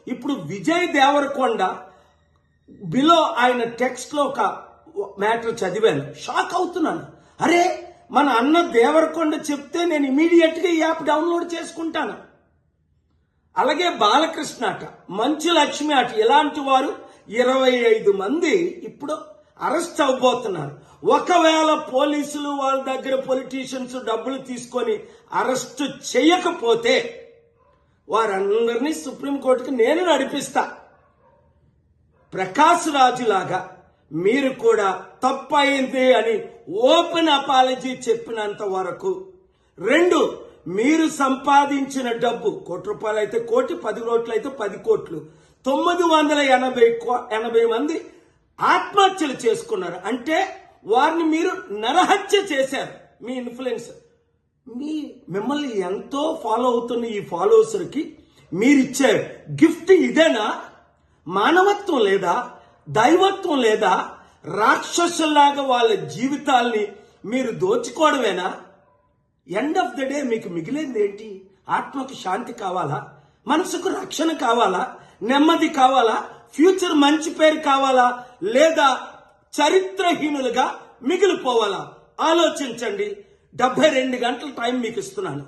ఇప్పుడు విజయ్ దేవరకొండ బిలో ఆయన టెక్స్ట్ లో ఒక మ్యాటర్ చదివాను, షాక్ అవుతున్నాను. అరే, మన అన్న దేవరకొండ చెప్తే నేను ఇమీడియట్ గా ఈ యాప్ డౌన్లోడ్ చేసుకుంటాను. అలాగే బాలకృష్ణ అట, మంచు లక్ష్మి అట, ఇలాంటి వారు 25 మంది ఇప్పుడు అరెస్ట్ అవబోతున్నారు. ఒకవేళ పోలీసులు వాళ్ళ దగ్గర పొలిటీషియన్స్ డబ్బులు తీసుకొని అరెస్ట్ చేయకపోతే వారందరినీ సుప్రీంకోర్టుకి నేను నడిపిస్తా. ప్రకాష్ రాజు లాగా మీరు కూడా తప్పయింది అని ఓపెన్ అపాలజీ చెప్పినంత వరకు, 2, మీరు సంపాదించిన డబ్బు ₹1 అయితే 1 కోటి, 10 కోట్లు అయితే 10 కోట్లు, 980 మంది ఆత్మహత్యలు చేసుకున్నారు. అంటే వారిని మీరు నరహత్య చేశారు. మీ ఇన్ఫ్లుయెన్స్, మిమ్మల్ని ఎంతో ఫాలో అవుతున్న ఈ ఫాలోవర్స్కి మీరిచ్చే గిఫ్ట్ ఇదేనా? మానవత్వం లేదా? దైవత్వం లేదా? రాక్షసుల్లాగా వాళ్ళ జీవితాల్ని మీరు దోచుకోవడమేనా? ఎండ్ ఆఫ్ ద డే మీకు మిగిలింది ఏంటి? ఆత్మకు శాంతి కావాలా? మనసుకు రక్షణ కావాలా? నెమ్మది కావాలా? ఫ్యూచర్ మంచి పేరు కావాలా? లేదా చరిత్రహీనులుగా మిగిలిపోవాలా? ఆలోచించండి. 72 గంటల టైం మీకు ఇస్తున్నాను.